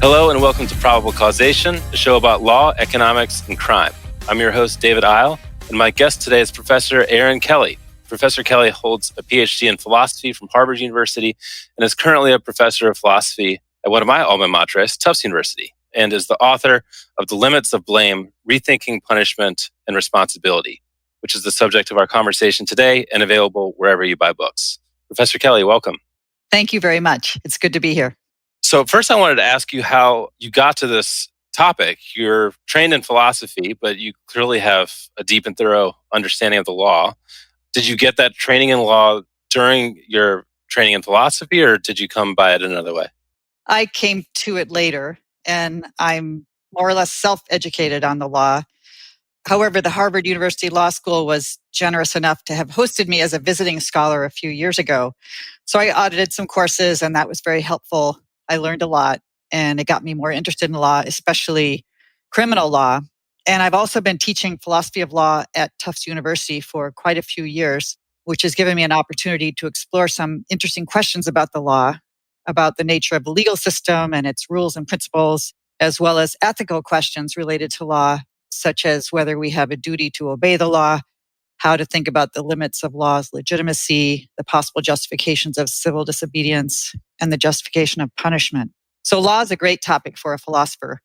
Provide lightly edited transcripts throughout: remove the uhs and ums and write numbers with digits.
Hello and welcome to Probable Causation, a show about law, economics, and crime. I'm your host, David Isle, and my guest today is Professor Erin Kelly. Professor Kelly holds a PhD in philosophy from Harvard University and is currently a professor of philosophy at one of my alma maters, Tufts University, and is the author of The Limits of Blame, Rethinking Punishment and Responsibility, which is the subject of our conversation today and available wherever you buy books. Professor Kelly, welcome. Thank you very much. It's good to be here. So first I wanted to ask you how you got to this topic. You're trained in philosophy, but you clearly have a deep and thorough understanding of the law. Did you get that training in law during your training in philosophy, or did you come by it another way? I came to it later, and I'm more or less self-educated on the law. However, the Harvard University Law School was generous enough to have hosted me as a visiting scholar a few years ago. So I audited some courses, and that was very helpful. I learned a lot, and it got me more interested in law, especially criminal law. And I've also been teaching philosophy of law at Tufts University for quite a few years, which has given me an opportunity to explore some interesting questions about the law, about the nature of the legal system and its rules and principles, as well as ethical questions related to law, such as whether we have a duty to obey the law, how to think about the limits of law's legitimacy, the possible justifications of civil disobedience, and the justification of punishment. So law is a great topic for a philosopher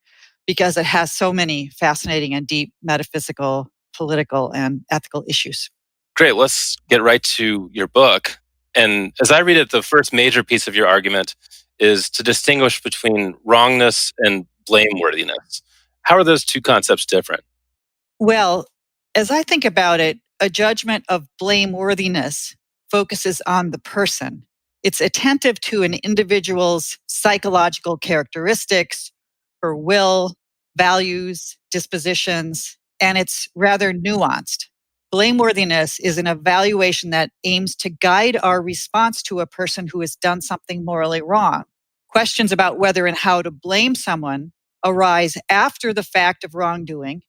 because it has so many fascinating and deep metaphysical, political, and ethical issues. Great. Let's get right to your book. And as I read it, the first major piece of your argument is to distinguish between wrongness and blameworthiness. How are those two concepts different? Well, as I think about it, a judgment of blameworthiness focuses on the person. It's attentive to an individual's psychological characteristics, her will, values, dispositions, and it's rather nuanced. Blameworthiness is an evaluation that aims to guide our response to a person who has done something morally wrong. Questions about whether and how to blame someone arise after the fact of wrongdoing,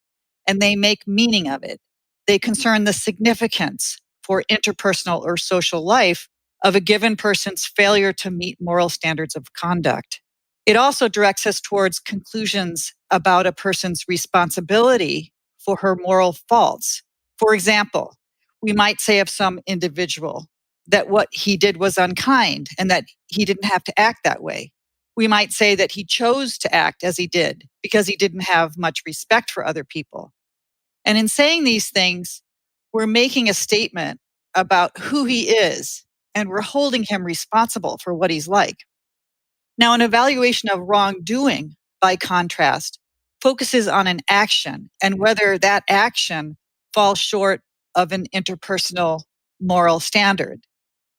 and they make meaning of it. They concern the significance for interpersonal or social life of a given person's failure to meet moral standards of conduct. It also directs us towards conclusions about a person's responsibility for her moral faults. For example, we might say of some individual that what he did was unkind and that he didn't have to act that way. We might say that he chose to act as he did because he didn't have much respect for other people. And in saying these things, we're making a statement about who he is, and we're holding him responsible for what he's like. Now, an evaluation of wrongdoing, by contrast, focuses on an action and whether that action falls short of an interpersonal moral standard.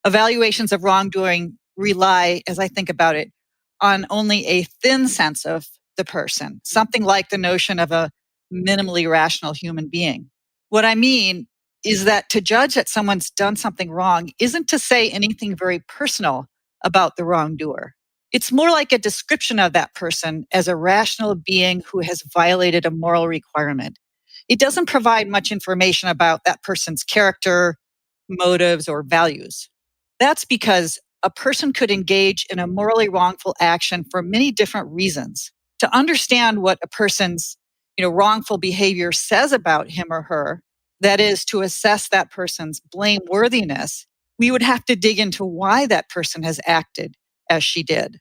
Evaluations of wrongdoing rely, as I think about it, on only a thin sense of the person, something like the notion of a minimally rational human being. What I mean is that to judge that someone's done something wrong isn't to say anything very personal about the wrongdoer. It's more like a description of that person as a rational being who has violated a moral requirement. It doesn't provide much information about that person's character, motives, or values. That's because a person could engage in a morally wrongful action for many different reasons. To understand what a person's wrongful behavior says about him or her, that is, to assess that person's blameworthiness, we would have to dig into why that person has acted as she did.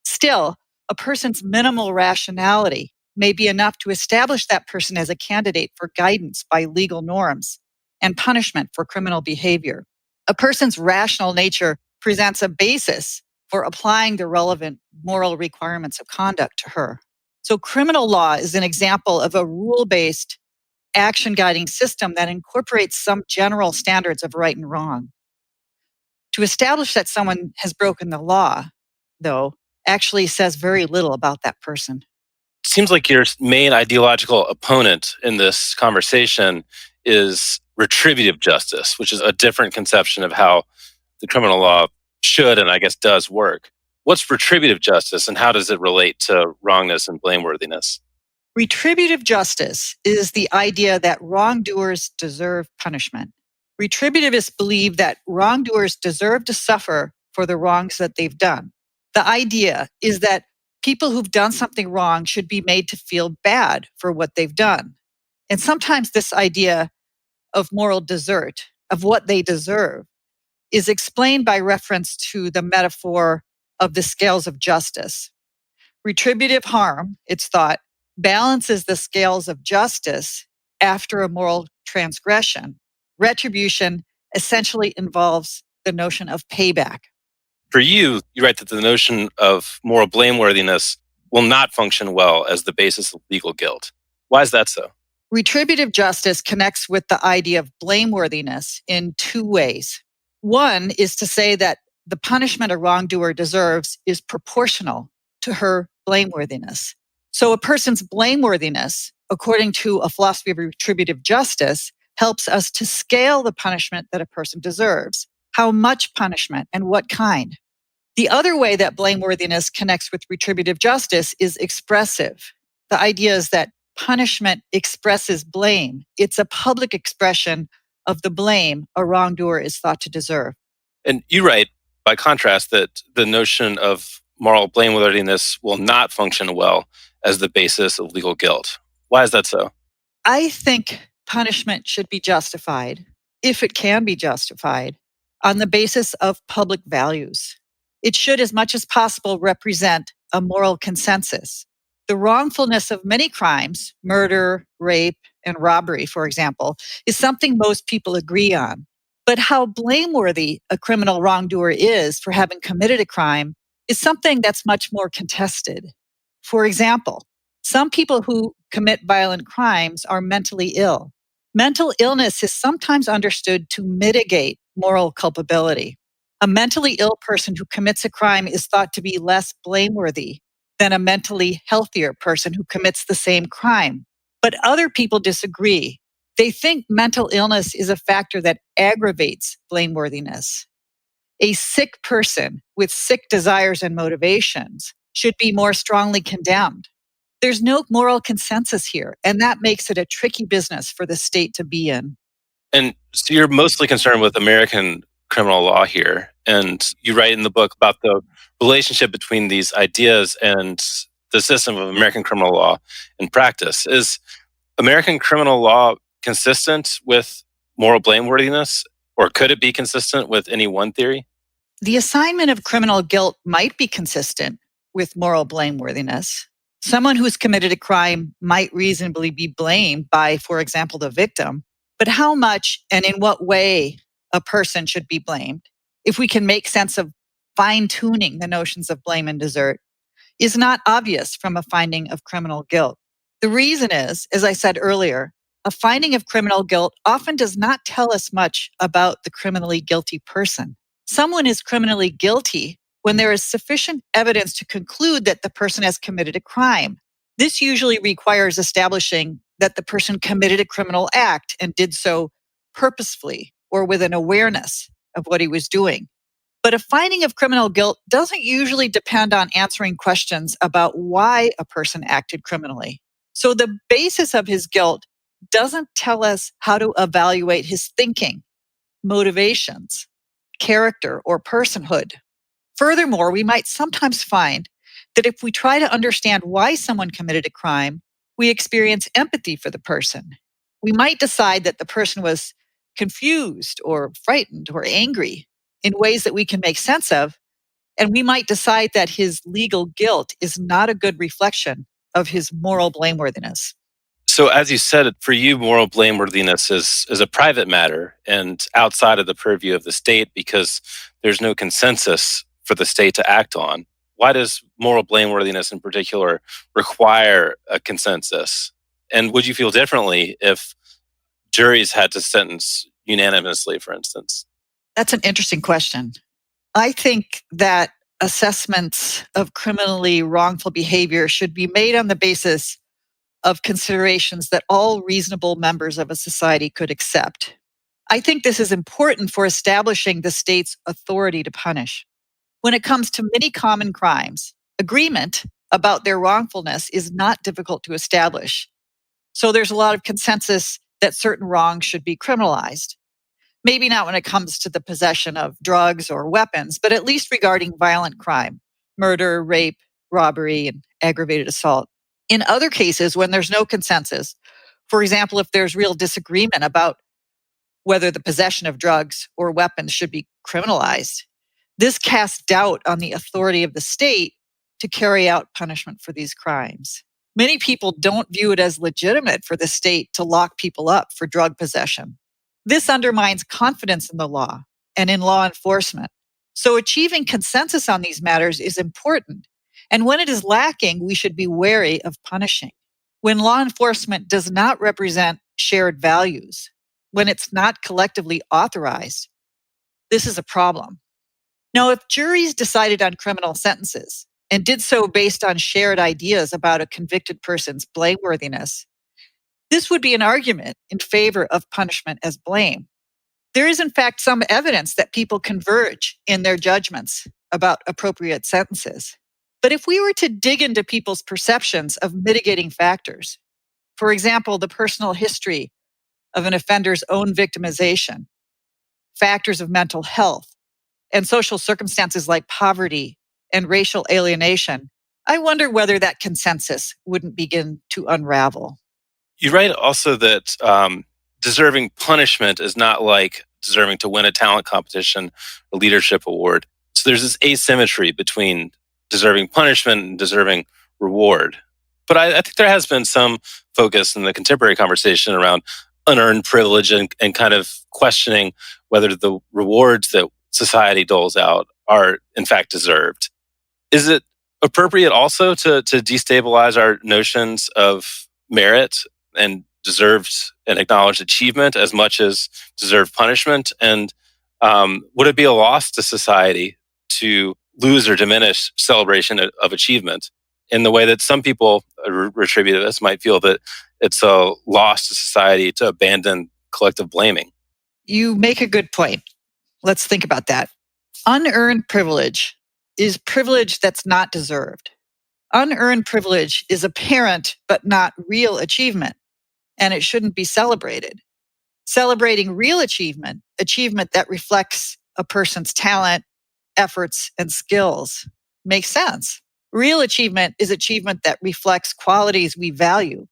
Still, a person's minimal rationality may be enough to establish that person as a candidate for guidance by legal norms and punishment for criminal behavior. A person's rational nature presents a basis for applying the relevant moral requirements of conduct to her. So criminal law is an example of a rule-based action guiding system that incorporates some general standards of right and wrong. To establish that someone has broken the law, though, actually says very little about that person. Seems like your main ideological opponent in this conversation is retributive justice, which is a different conception of how the criminal law should and I guess does work. What's retributive justice and how does it relate to wrongness and blameworthiness? Retributive justice is the idea that wrongdoers deserve punishment. Retributivists believe that wrongdoers deserve to suffer for the wrongs that they've done. The idea is that People who've done something wrong should be made to feel bad for what they've done. And sometimes this idea of moral desert, of what they deserve, is explained by reference to the metaphor of the scales of justice. Retributive harm, it's thought, balances the scales of justice after a moral transgression. Retribution essentially involves the notion of payback. For you write that the notion of moral blameworthiness will not function well as the basis of legal guilt. Why is that so? Retributive justice connects with the idea of blameworthiness in two ways. One is to say that the punishment a wrongdoer deserves is proportional to her blameworthiness. So a person's blameworthiness, according to a philosophy of retributive justice, helps us to scale the punishment that a person deserves. How much punishment and what kind? The other way that blameworthiness connects with retributive justice is expressive. The idea is that punishment expresses blame. It's a public expression of the blame a wrongdoer is thought to deserve. And you write, by contrast, that the notion of moral blameworthiness will not function well as the basis of legal guilt. Why is that so? I think punishment should be justified, if it can be justified, on the basis of public values. It should, as much as possible, represent a moral consensus. The wrongfulness of many crimes, murder, rape, and robbery, for example, is something most people agree on. But how blameworthy a criminal wrongdoer is for having committed a crime is something that's much more contested. For example, some people who commit violent crimes are mentally ill. Mental illness is sometimes understood to mitigate moral culpability. A mentally ill person who commits a crime is thought to be less blameworthy than a mentally healthier person who commits the same crime. But other people disagree. They think mental illness is a factor that aggravates blameworthiness. A sick person with sick desires and motivations should be more strongly condemned. There's no moral consensus here, and that makes it a tricky business for the state to be in. And so you're mostly concerned with American criminal law here. And you write in the book about the relationship between these ideas and the system of American criminal law in practice. Is American criminal law consistent with moral blameworthiness, or could it be consistent with any one theory? The assignment of criminal guilt might be consistent with moral blameworthiness. Someone who's committed a crime might reasonably be blamed by, for example, the victim. But how much and in what way a person should be blamed, if we can make sense of fine tuning the notions of blame and desert, is not obvious from a finding of criminal guilt. The reason is, as I said earlier, a finding of criminal guilt often does not tell us much about the criminally guilty person. Someone is criminally guilty when there is sufficient evidence to conclude that the person has committed a crime. This usually requires establishing that the person committed a criminal act and did so purposefully or with an awareness of what he was doing. But a finding of criminal guilt doesn't usually depend on answering questions about why a person acted criminally. So the basis of his guilt doesn't tell us how to evaluate his thinking, motivations, character, or personhood. Furthermore, we might sometimes find that if we try to understand why someone committed a crime, we experience empathy for the person. We might decide that the person was confused or frightened or angry in ways that we can make sense of, and we might decide that his legal guilt is not a good reflection of his moral blameworthiness. So, as you said, for you, moral blameworthiness is a private matter and outside of the purview of the state because there's no consensus for the state to act on. Why does moral blameworthiness in particular require a consensus? And would you feel differently if juries had to sentence unanimously, for instance? That's an interesting question. I think that assessments of criminally wrongful behavior should be made on the basis of considerations that all reasonable members of a society could accept. I think this is important for establishing the state's authority to punish. When it comes to many common crimes, agreement about their wrongfulness is not difficult to establish. So there's a lot of consensus that certain wrongs should be criminalized. Maybe not when it comes to the possession of drugs or weapons, but at least regarding violent crime, murder, rape, robbery and aggravated assault. In other cases, when there's no consensus, for example, if there's real disagreement about whether the possession of drugs or weapons should be criminalized, this casts doubt on the authority of the state to carry out punishment for these crimes. Many people don't view it as legitimate for the state to lock people up for drug possession. This undermines confidence in the law and in law enforcement. So, achieving consensus on these matters is important. And when it is lacking, we should be wary of punishing. When law enforcement does not represent shared values, when it's not collectively authorized, this is a problem. Now, if juries decided on criminal sentences and did so based on shared ideas about a convicted person's blameworthiness, this would be an argument in favor of punishment as blame. There is, in fact, some evidence that people converge in their judgments about appropriate sentences. But if we were to dig into people's perceptions of mitigating factors, for example, the personal history of an offender's own victimization, factors of mental health, and social circumstances like poverty and racial alienation, I wonder whether that consensus wouldn't begin to unravel. You write also that deserving punishment is not like deserving to win a talent competition or leadership award. So there's this asymmetry between deserving punishment and deserving reward. But I think there has been some focus in the contemporary conversation around unearned privilege and kind of questioning whether the rewards that society doles out are in fact deserved. Is it appropriate also to destabilize our notions of merit and deserved and acknowledged achievement as much as deserved punishment? And would it be a loss to society to lose or diminish celebration of achievement in the way that some people, retributivists, might feel that it's a loss to society to abandon collective blaming? You make a good point. Let's think about that. Unearned privilege is privilege that's not deserved. Unearned privilege is apparent but not real achievement, and it shouldn't be celebrated. Celebrating real achievement, achievement that reflects a person's talent, efforts, and skills, makes sense. Real achievement is achievement that reflects qualities we value.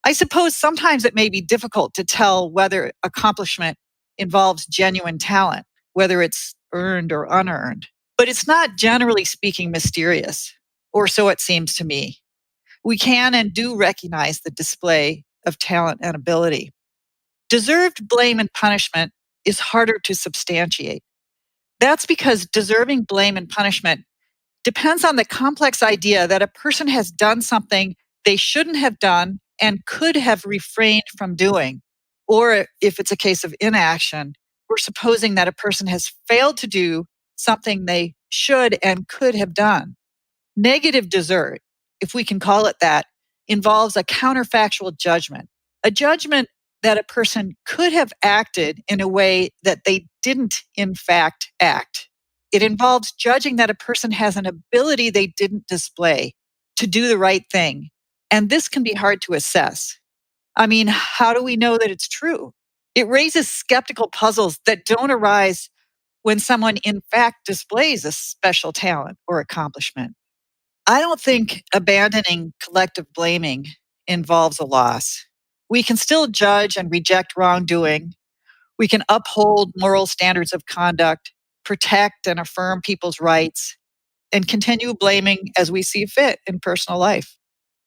I suppose sometimes it may be difficult to tell whether accomplishment involves genuine talent, whether it's earned or unearned. But it's not, generally speaking, mysterious, or so it seems to me. We can and do recognize the display of talent and ability. Deserved blame and punishment is harder to substantiate. That's because deserving blame and punishment depends on the complex idea that a person has done something they shouldn't have done and could have refrained from doing. Or if it's a case of inaction, we're supposing that a person has failed to do something they should and could have done. Negative desert, if we can call it that, involves a counterfactual judgment, a judgment that a person could have acted in a way that they didn't, in fact, act. It involves judging that a person has an ability they didn't display to do the right thing. And this can be hard to assess. I mean, how do we know that it's true? It raises skeptical puzzles that don't arise when someone, in fact, displays a special talent or accomplishment. I don't think abandoning collective blaming involves a loss. We can still judge and reject wrongdoing. We can uphold moral standards of conduct, protect and affirm people's rights, and continue blaming as we see fit in personal life.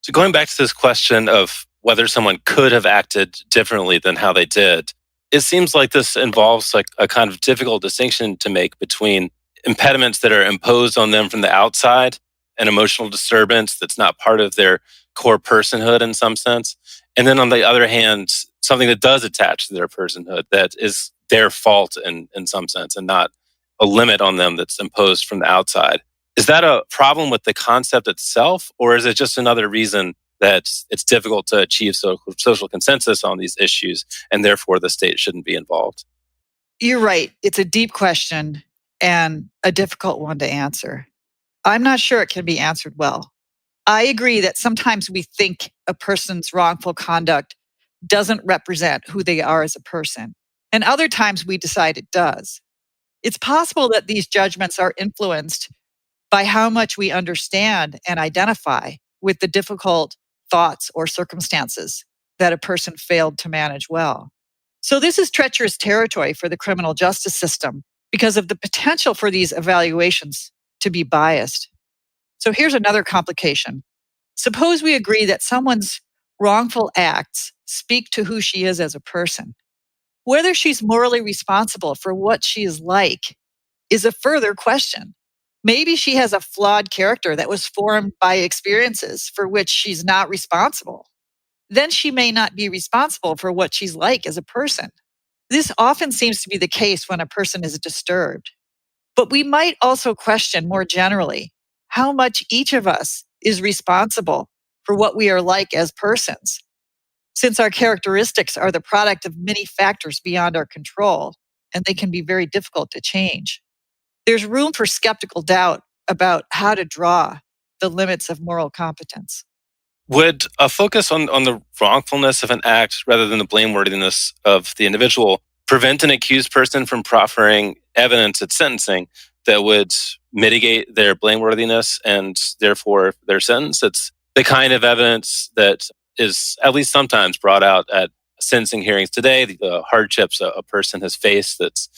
So going back to this question of whether someone could have acted differently than how they did, it seems like this involves like a kind of difficult distinction to make between impediments that are imposed on them from the outside, an emotional disturbance that's not part of their core personhood in some sense, and then on the other hand, something that does attach to their personhood that is their fault in some sense and not a limit on them that's imposed from the outside. Is that a problem with the concept itself, or is it just another reason that it's difficult to achieve social consensus on these issues and therefore the state shouldn't be involved? You're right. It's a deep question and a difficult one to answer. I'm not sure it can be answered well. I agree that sometimes we think a person's wrongful conduct doesn't represent who they are as a person, and other times we decide it does. It's possible that these judgments are influenced by how much we understand and identify with the difficult thoughts or circumstances that a person failed to manage well. So, this is treacherous territory for the criminal justice system because of the potential for these evaluations to be biased. So, here's another complication. Suppose we agree that someone's wrongful acts speak to who she is as a person. Whether she's morally responsible for what she is like is a further question. Maybe she has a flawed character that was formed by experiences for which she's not responsible. Then she may not be responsible for what she's like as a person. This often seems to be the case when a person is disturbed. But we might also question more generally how much each of us is responsible for what we are like as persons, since our characteristics are the product of many factors beyond our control, and they can be very difficult to change. There's room for skeptical doubt about how to draw the limits of moral competence. Would a focus on the wrongfulness of an act rather than the blameworthiness of the individual prevent an accused person from proffering evidence at sentencing that would mitigate their blameworthiness and therefore their sentence? It's the kind of evidence that is at least sometimes brought out at sentencing hearings today, the hardships a person has faced that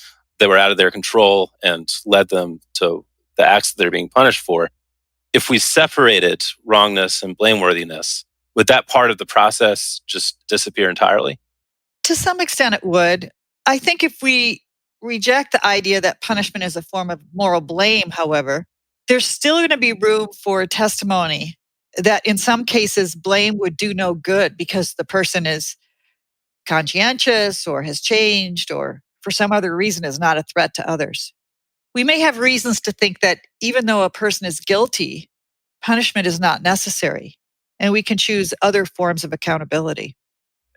were out of their control and led them to the acts that they're being punished for. If we separated wrongness and blameworthiness, would that part of the process just disappear entirely? To some extent, it would. I think if we reject the idea that punishment is a form of moral blame, however, there's still going to be room for testimony that in some cases blame would do no good because the person is conscientious or has changed or for some other reason is not a threat to others. We may have reasons to think that even though a person is guilty, punishment is not necessary, and we can choose other forms of accountability.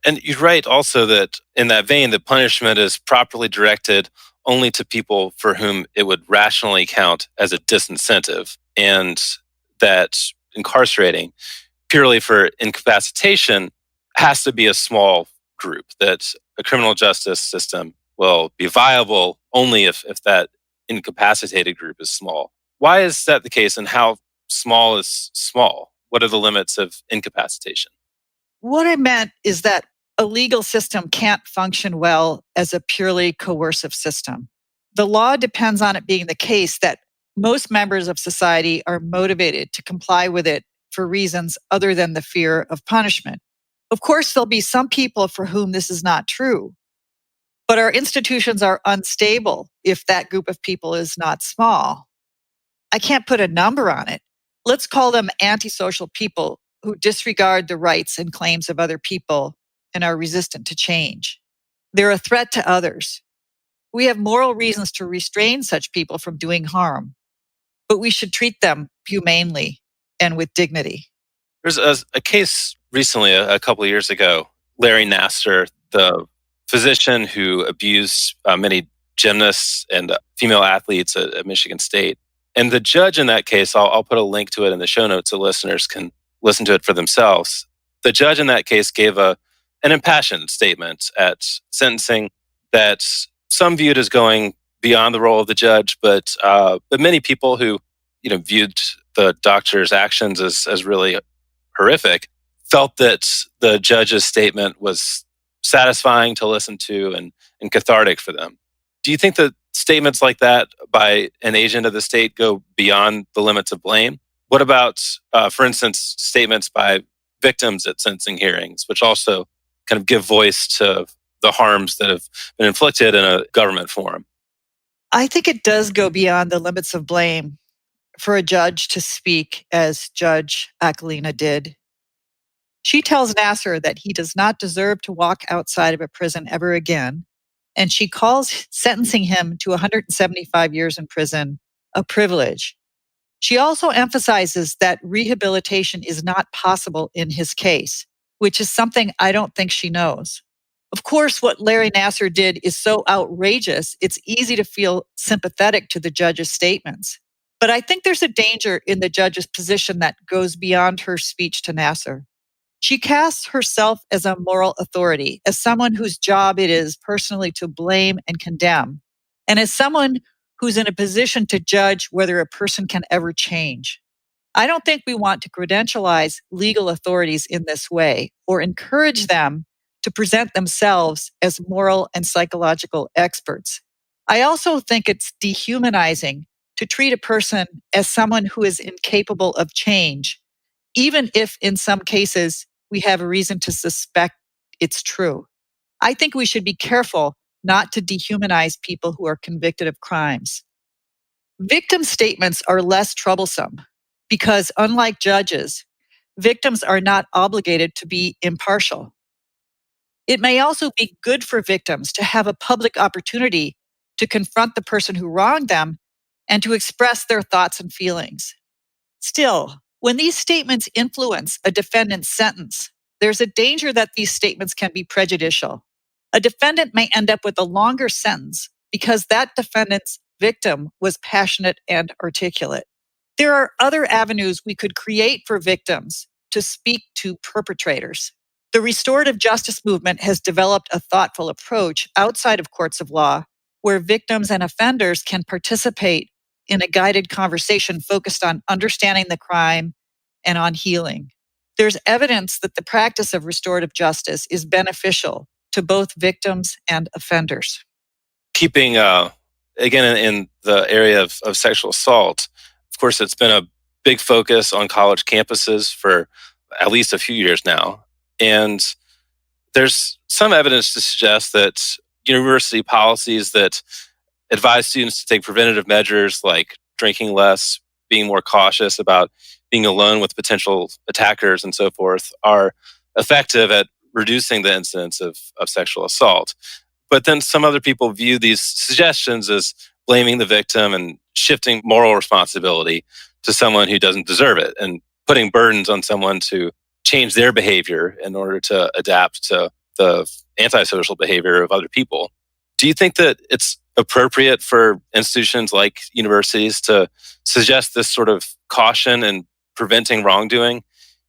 And you're right also that in that vein, the punishment is properly directed only to people for whom it would rationally count as a disincentive, and that incarcerating purely for incapacitation has to be a small group, that a criminal justice system will be viable only if that incapacitated group is small. Why is that the case, and how small is small? What are the limits of incapacitation? What I meant is that a legal system can't function well as a purely coercive system. The law depends on it being the case that most members of society are motivated to comply with it for reasons other than the fear of punishment. Of course, there'll be some people for whom this is not true, but our institutions are unstable if that group of people is not small. I can't put a number on it. Let's call them antisocial people who disregard the rights and claims of other people and are resistant to change. They're a threat to others. We have moral reasons to restrain such people from doing harm, but we should treat them humanely and with dignity. There's a case recently, a couple of years ago, Larry Nassar, the physician who abused many gymnasts and female athletes at Michigan State. And the judge in that case, I'll put a link to it in the show notes so listeners can listen to it for themselves. The judge in that case gave an impassioned statement at sentencing that some viewed as going beyond the role of the judge, but many people who viewed the doctor's actions as really horrific felt that the judge's statement was satisfying to listen to and cathartic for them. Do you think that statements like that by an agent of the state go beyond the limits of blame? What about, for instance, statements by victims at sentencing hearings, which also kind of give voice to the harms that have been inflicted in a government forum? I think it does go beyond the limits of blame for a judge to speak as Judge Aquilina did. She tells Nassar that he does not deserve to walk outside of a prison ever again, and she calls sentencing him to 175 years in prison a privilege. She also emphasizes that rehabilitation is not possible in his case, which is something I don't think she knows. Of course, what Larry Nassar did is so outrageous, it's easy to feel sympathetic to the judge's statements. But I think there's a danger in the judge's position that goes beyond her speech to Nassar. She casts herself as a moral authority, as someone whose job it is personally to blame and condemn, and as someone who's in a position to judge whether a person can ever change. I don't think we want to credentialize legal authorities in this way or encourage them to present themselves as moral and psychological experts. I also think it's dehumanizing to treat a person as someone who is incapable of change, even if in some cases we have a reason to suspect it's true. I think we should be careful not to dehumanize people who are convicted of crimes. Victim statements are less troublesome because, unlike judges, victims are not obligated to be impartial. It may also be good for victims to have a public opportunity to confront the person who wronged them and to express their thoughts and feelings. Still, when these statements influence a defendant's sentence, there's a danger that these statements can be prejudicial. A defendant may end up with a longer sentence because that defendant's victim was passionate and articulate. There are other avenues we could create for victims to speak to perpetrators. The restorative justice movement has developed a thoughtful approach outside of courts of law where victims and offenders can participate in a guided conversation focused on understanding the crime and on healing. There's evidence that the practice of restorative justice is beneficial to both victims and offenders. Keeping, again, in the area of sexual assault, of course, it's been a big focus on college campuses for at least a few years now. And there's some evidence to suggest that university policies that advise students to take preventative measures like drinking less, being more cautious about being alone with potential attackers and so forth are effective at reducing the incidence of sexual assault. But then some other people view these suggestions as blaming the victim and shifting moral responsibility to someone who doesn't deserve it and putting burdens on someone to change their behavior in order to adapt to the antisocial behavior of other people. Do you think that it's appropriate for institutions like universities to suggest this sort of caution in preventing wrongdoing,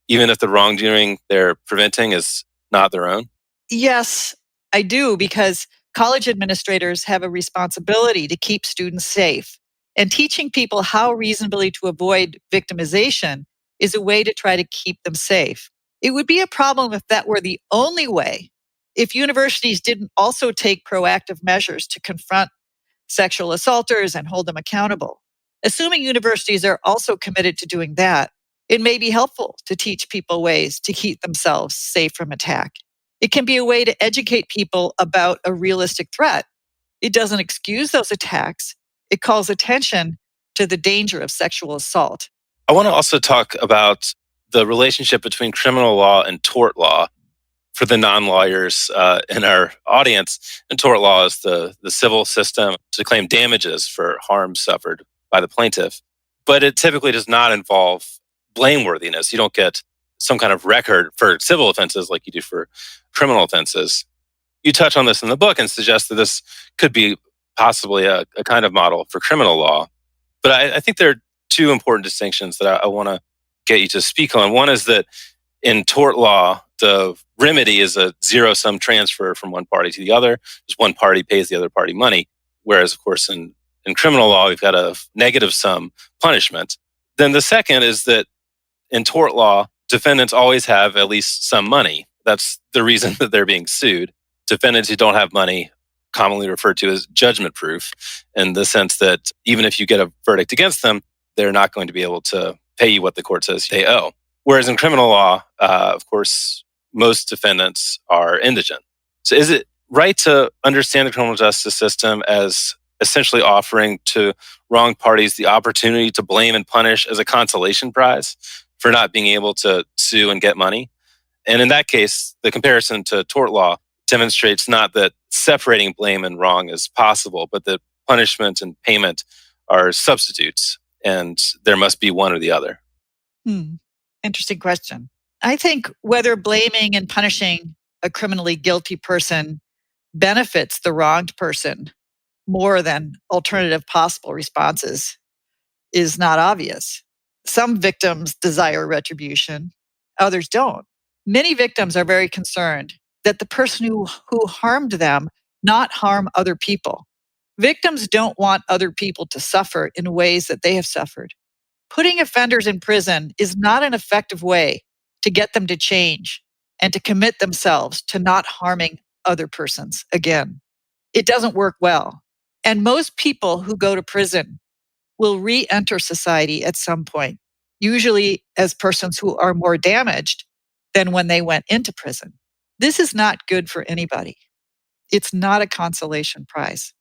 even if the wrongdoing they're preventing is not their own? Yes, I do, because college administrators have a responsibility to keep students safe. And teaching people how reasonably to avoid victimization is a way to try to keep them safe. It would be a problem if that were the only way. If universities didn't also take proactive measures to confront sexual assaulters and hold them accountable. Assuming universities are also committed to doing that, it may be helpful to teach people ways to keep themselves safe from attack. It can be a way to educate people about a realistic threat. It doesn't excuse those attacks, it calls attention to the danger of sexual assault. I want to also talk about the relationship between criminal law and tort law. For the non-lawyers in our audience, and tort law is the civil system to claim damages for harm suffered by the plaintiff. But it typically does not involve blameworthiness. You don't get some kind of record for civil offenses like you do for criminal offenses. You touch on this in the book and suggest that this could be possibly a kind of model for criminal law. But I think there are two important distinctions that I want to get you to speak on. One is that in tort law, the remedy is a zero-sum transfer from one party to the other. Just one party pays the other party money. Whereas, of course, in criminal law, we've got a negative-sum punishment. Then the second is that in tort law, defendants always have at least some money. That's the reason that they're being sued. Defendants who don't have money, commonly referred to as judgment proof, in the sense that even if you get a verdict against them, they're not going to be able to pay you what the court says they owe. Whereas in criminal law, of course, most defendants are indigent. So is it right to understand the criminal justice system as essentially offering to wronged parties the opportunity to blame and punish as a consolation prize for not being able to sue and get money? And in that case, the comparison to tort law demonstrates not that separating blame and wrong is possible, but that punishment and payment are substitutes, and there must be one or the other. Interesting question. I think whether blaming and punishing a criminally guilty person benefits the wronged person more than alternative possible responses is not obvious. Some victims desire retribution, others don't. Many victims are very concerned that the person who harmed them not harm other people. Victims don't want other people to suffer in ways that they have suffered. Putting offenders in prison is not an effective way to get them to change and to commit themselves to not harming other persons again. It doesn't work well. And most people who go to prison will re enter society at some point, usually as persons who are more damaged than when they went into prison. This is not good for anybody. It's not a consolation prize.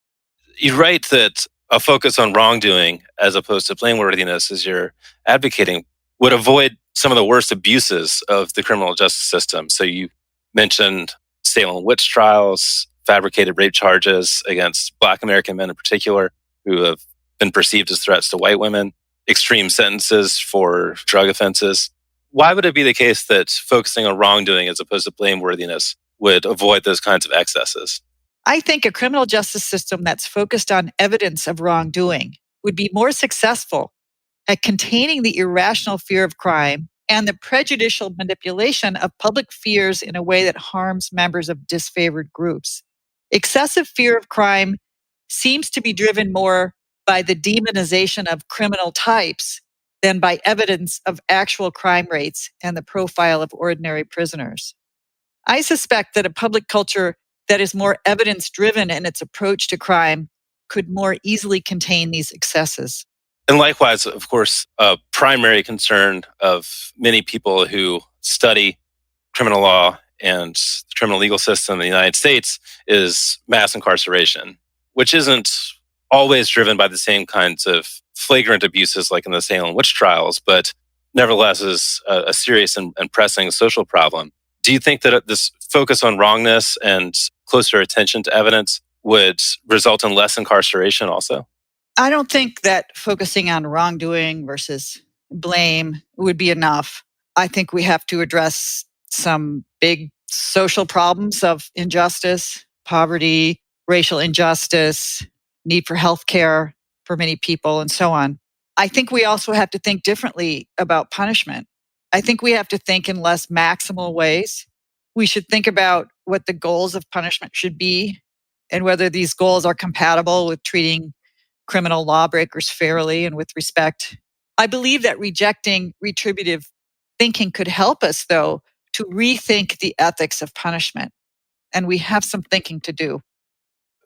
You write that a focus on wrongdoing as opposed to blameworthiness, as you're advocating, would avoid some of the worst abuses of the criminal justice system. So you mentioned Salem witch trials, fabricated rape charges against Black American men in particular, who have been perceived as threats to white women, extreme sentences for drug offenses. Why would it be the case that focusing on wrongdoing as opposed to blameworthiness would avoid those kinds of excesses? I think a criminal justice system that's focused on evidence of wrongdoing would be more successful at containing the irrational fear of crime and the prejudicial manipulation of public fears in a way that harms members of disfavored groups. Excessive fear of crime seems to be driven more by the demonization of criminal types than by evidence of actual crime rates and the profile of ordinary prisoners. I suspect that a public culture that is more evidence-driven in its approach to crime could more easily contain these excesses. And likewise, of course, a primary concern of many people who study criminal law and the criminal legal system in the United States is mass incarceration, which isn't always driven by the same kinds of flagrant abuses like in the Salem witch trials, but nevertheless is a serious and pressing social problem. Do you think that this focus on wrongness and closer attention to evidence would result in less incarceration also? I don't think that focusing on wrongdoing versus blame would be enough. I think we have to address some big social problems of injustice, poverty, racial injustice, need for health care for many people, and so on. I think we also have to think differently about punishment. I think we have to think in less maximal ways. We should think about what the goals of punishment should be and whether these goals are compatible with treating criminal lawbreakers fairly and with respect. I believe that rejecting retributive thinking could help us, though, to rethink the ethics of punishment. And we have some thinking to do.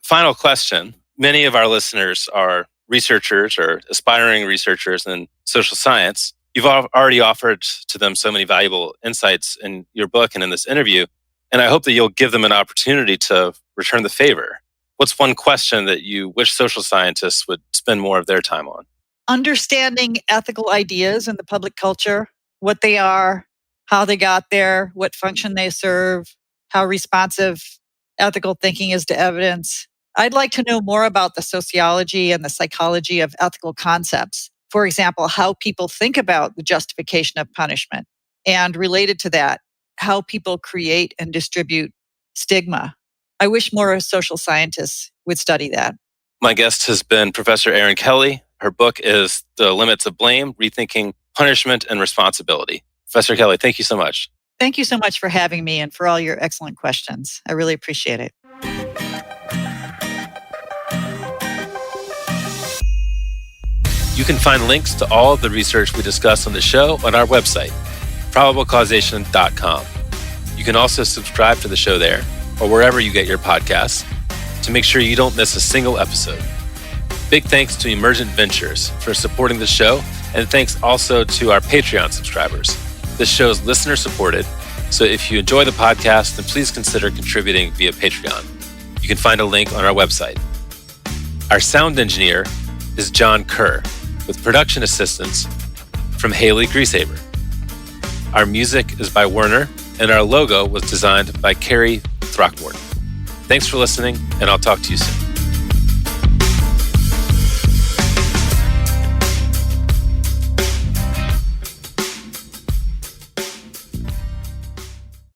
Final question. Many of our listeners are researchers or aspiring researchers in social science. You've already offered to them so many valuable insights in your book and in this interview, and I hope that you'll give them an opportunity to return the favor. What's one question that you wish social scientists would spend more of their time on? Understanding ethical ideas in the public culture, what they are, how they got there, what function they serve, how responsive ethical thinking is to evidence. I'd like to know more about the sociology and the psychology of ethical concepts. For example, how people think about the justification of punishment. And related to that, how people create and distribute stigma. I wish more social scientists would study that. My guest has been Professor Erin Kelly. Her book is The Limits of Blame, Rethinking Punishment and Responsibility. Professor Kelly, thank you so much. Thank you so much for having me and for all your excellent questions. I really appreciate it. You can find links to all of the research we discussed on the show on our website, probablecausation.com. You can also subscribe to the show there or wherever you get your podcasts to make sure you don't miss a single episode. Big thanks to Emergent Ventures for supporting the show, and thanks also to our Patreon subscribers. This show is listener supported, so if you enjoy the podcast, then please consider contributing via Patreon. You can find a link on our website. Our sound engineer is John Kerr, with production assistance from Haley Griesaber. Our music is by Werner, and our logo was designed by Carrie Throckmorton. Thanks for listening, and I'll talk to you soon.